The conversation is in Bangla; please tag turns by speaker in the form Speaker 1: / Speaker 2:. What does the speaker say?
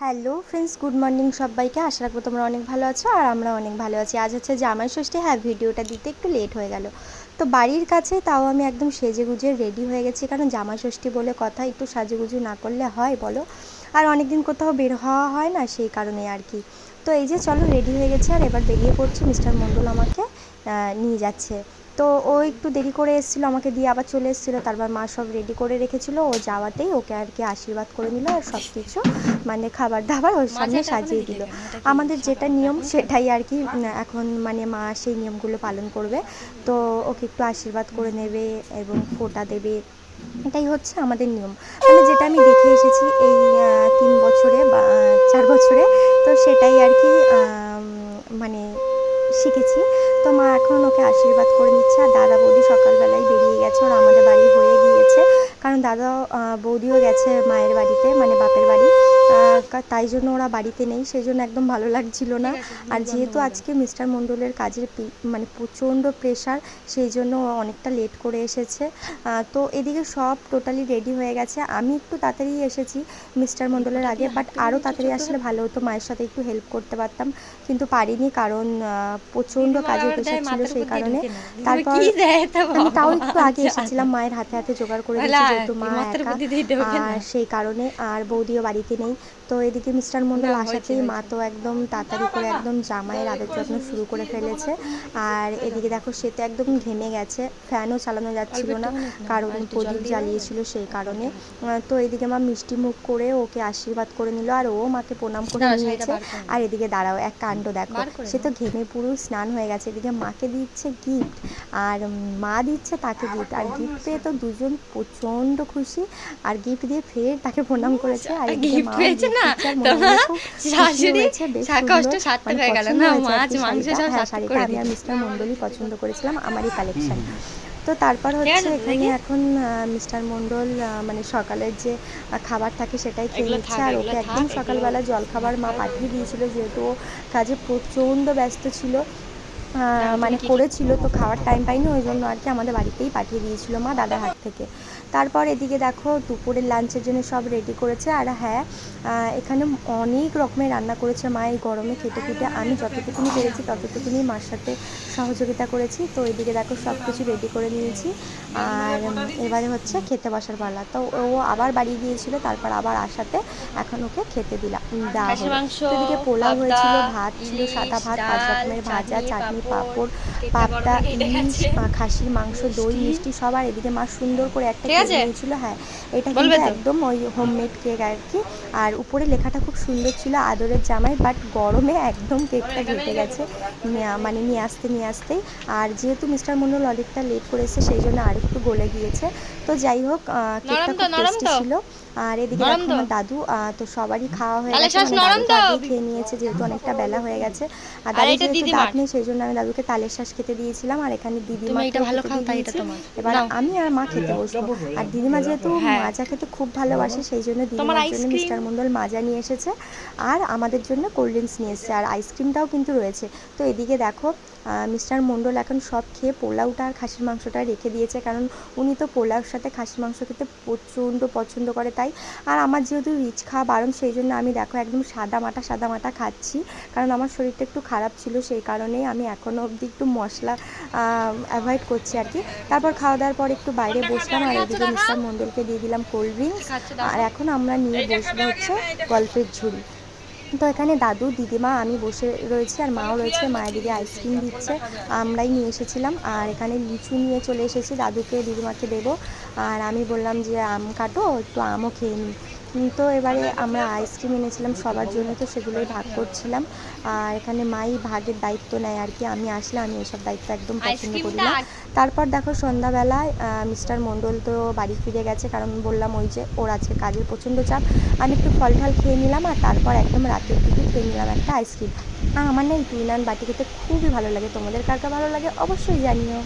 Speaker 1: হ্যালো ফ্রেন্ডস, গুড মর্নিং সবাইকে। আশা রাখবো তোমরা অনেক ভালো আছো আর আমরা অনেক ভালো আছি। আজ হচ্ছে জামাই ষষ্ঠী। হ্যাঁ, ভিডিওটা দিতে একটু লেট হয়ে গেল। তো বাড়ির কাছে, তাও আমি একদম সেজে গুজে রেডি হয়ে গেছি, কারণ জামাই ষষ্ঠী বলে কথা, একটু সাজুগুজু না করলে হয় বলো? আর অনেক দিন কোথাও বের হওয়া হয় না, সেই কারণে আর কি। তো এই যে চলো, রেডি হয়ে গেছে আর এবার বেরিয়ে পড়ছি। মিস্টার মণ্ডল আমাকে নিয়ে যাচ্ছে। তো ও একটু দেরি করে এসেছিলো, আমাকে দিয়ে আবার চলে এসেছিলো। তারপর মা সব রেডি করে রেখেছিলো, ও যাওয়াতেই ওকে আর কি আশীর্বাদ করে নিল আর সব কিছু মানে খাবার দাবার ওর সামনে সাজিয়ে দিল। আমাদের যেটা নিয়ম সেটাই আর কি এখন মানে মা সেই নিয়মগুলো পালন করবে। তো ওকে একটু আশীর্বাদ করে নেবে এবং ফোঁটা দেবে, এটাই হচ্ছে আমাদের নিয়ম। মানে যেটা আমি দেখে এসেছি এই 3 বছরে বা 4 বছরে, তো সেটাই আর কি মানে শিখেছি। তো মা এখন ওকে আশীর্বাদ করে নিচ্ছে। আর দাদা বৌদি সকালবেলায় বেরিয়ে গেছে, ওরা আমাদের বাড়ি হয়ে গিয়েছে, কারণ দাদা বৌদিও গেছে মায়ের বাড়িতে, মানে বাপের বাড়ি। তাই জন্য ওরা বাড়িতে নেই, সেই জন্য একদম ভালো লাগছিল না। আর যেহেতু আজকে মিস্টার মণ্ডলের কাজের মানে প্রচণ্ড প্রেশার, সেই জন্য ও অনেকটা লেট করে এসেছে। তো এদিকে সব টোটালি রেডি হয়ে গেছে। আমি একটু তাড়াতাড়ি এসেছি মিস্টার মণ্ডলের আগে, বাট আরও তাড়াতাড়ি আসলে ভালো হতো, মায়ের সাথে একটু হেল্প করতে পারতাম, কিন্তু পারিনি, কারণ প্রচণ্ড কাজের প্রেশার ছিল, সেই কারণে। তারপর আমি তাও একটু আগে এসেছিলাম, মায়ের হাতে হাতে জোগাড় করে দিয়েছি, যেহেতু মা একা, আর সেই কারণে। আর বৌদিও বাড়িতে নেই। তো এদিকে মিস্টার মণ্ডল আসাতেই মা তো একদম তাড়াতাড়ি করে একদম জামাইয়ের আদর যত্ন শুরু করে ফেলেছে। আর এদিকে দেখো, সে তো একদম ঘেমে গেছে, ফ্যানও চালানো যাচ্ছিল না, কারণ প্রদীপ জ্বালিয়েছিল সেই কারণে। তো এদিকে মা মিষ্টি মুখ করে ওকে আশীর্বাদ করে নিল, আর ও মাকে প্রণাম করে নিয়েছে। আর এদিকে দাঁড়াও, এক কাণ্ড দেখো, সে তো ঘেমে পুরো স্নান হয়ে গেছে, এদিকে মাকে দিচ্ছে গিফট, আর মা দিচ্ছে তাকে গিফট। আর গিফট পেয়ে তো দুজন প্রচণ্ড খুশি, আর গিফট দিয়ে ফের তাকে প্রণাম করেছে। আর এদিকে মা দিচ্ছে, আর মনে মনে খুব খুশি হয়েছে, বেশ সুন্দর মানে পছন্দ হয়েছে আর কি শাড়িটা। হ্যাঁ, শাড়িটা আমি আর মিস্টার মণ্ডলই পছন্দ করেছিলাম, আমারই কালেকশন। তো তারপর হচ্ছে এখানে এখন মিস্টার মণ্ডল মানে সকালের যে খাবার থাকে সেটাই খেয়ে নিচ্ছে। আর ওকে একদম সকালবেলা জলখাবার মা পাঠিয়ে দিয়েছিল, যেহেতু ও কাজে প্রচণ্ড ব্যস্ত ছিল, মানে করেছিল, তো খাওয়ার টাইম পাইনি, ওই জন্য আর কি আমাদের বাড়িতেই পাঠিয়ে দিয়েছিল মা দাদার হাত থেকে। তারপর এদিকে দেখো, দুপুরের লাঞ্চের জন্য সব রেডি করেছে। আর হ্যাঁ, এখানে অনেক রকমের রান্না করেছে মা এই গরমে খেটে খুঁটে। আমি যতটুকুনি পেরেছি ততটুকুনি মার সাথে সহযোগিতা করেছি। তো এদিকে দেখো সব কিছু রেডি করে নিয়েছি, আর এবারে হচ্ছে খেতে বসার পালা। তো ও আবার বাড়ি গিয়েছিল, তারপর আবার আসাতে এখন ওকে খেতে দেওয়া হলো। তো এদিকে পোলাও হয়েছিল, ভাত ছিল, সাদা ভাত, 5 রকমের ভাজা, চাটনি, পাঁপড়, পাবদা, ইলিশ, খাসির মাংস, দই, মিষ্টি সব। আর এদিকে মা সুন্দর করে একটা কেক নিয়েছিল। হ্যাঁ, এটা কিন্তু একদম ওই হোমমেড কেক আর কি। আর উপরে লেখাটা খুব সুন্দর ছিল, আদরের জামাই, বাট গরমে একদম কেকটা ঘেটে গেছে, মানে নিয়ে আসতেই। আর যেহেতু মিস্টার মণ্ডল অনেকটা লেট করে এসেছে, সেই জন্য আরেকটু গলে গিয়েছে। তো যাই হোক, কেকটা খুব টেস্টি ছিল। আর এদিকে দেখো আমার দাদু, তো সবারই খাওয়া হয়ে গেছে, মানে দাদু তো আগেই খেয়ে নিয়েছে, যেহেতু অনেকটা বেলা হয়ে গেছে। আর দাদু যেহেতু দাঁত নেই, সেই জন্য আমি দাদুকে তালের শ্বাস খেতে দিয়েছিলাম, আর এখানে দিদিমাকে খেতে দিয়েছি। এবার আমি আর মা খেতে বসবো। আর দিদিমা যেহেতু মাজা খেতে খুব ভালোবাসে, সেই জন্য দিদিমার জন্য মিস্টার মণ্ডল মাজা নিয়ে এসেছে, আর আমাদের জন্য কোল্ড ড্রিঙ্কস নিয়ে এসেছে, আর আইসক্রিমটাও কিন্তু রয়েছে। তো এদিকে দেখো, মিস্টার মণ্ডল এখন সব খেয়ে পোলাওটা আর খাসির মাংসটা রেখে দিয়েছে, কারণ উনি তো পোলাওর সাথে খাসির মাংস খেতে প্রচণ্ড পছন্দ করে, তাই। আর আমার যেহেতু রিচ খাওয়া বারণ, সেই জন্য আমি দেখো একদম সাদা মাটা খাচ্ছি, কারণ আমার শরীরটা একটু খারাপ ছিল, সেই কারণেই আমি এখনও অবধি একটু মশলা অ্যাভয়েড করছি আর কি। তারপর খাওয়া দাওয়ার পর একটু বাইরে বসলাম, আর এদিকে মিস্টার মণ্ডলকে দিয়ে দিলাম কোল্ড ড্রিঙ্কস। আর এখন আমরা নিয়ে বসবো হচ্ছে গল্পের ঝুড়ি। তো এখানে দাদু, দিদিমা, আমি বসে রয়েছি, আর মাও রয়েছে, মায়ের দিকে আইসক্রিম দিচ্ছে, আমরাই নিয়ে এসেছিলাম। আর এখানে লিচু নিয়ে চলে এসেছি, দাদুকে দিদিমাকে দেবো। আর আমি বললাম যে আম কাটো, একটু আমও খেয়ে নিই। তো এবারে আমরা আইসক্রিম এনেছিলাম সবার জন্য, তো সেগুলোই ভাগ করছিলাম। আর এখানে মাই ভাগের দায়িত্ব নেয় আর কি, আমি আসলে আমি এসব দায়িত্ব একদম পছন্দ করি না। তারপর দেখো সন্ধ্যাবেলায় মিস্টার মণ্ডল তো বাড়ি ফিরে গেছে, কারণ বললাম ওই যে ওর আজকে কাজের প্রচণ্ড চাপ। আমি একটু ফল ঠল খেয়ে নিলাম, আর তারপর একদম রাতের দিকে খেয়ে নিলাম একটা আইসক্রিম। আর আমার না এই টুইন অ্যান্ড বাটি খেতে খুবই ভালো লাগে। তোমাদের কার কার ভালো লাগে অবশ্যই জানিও।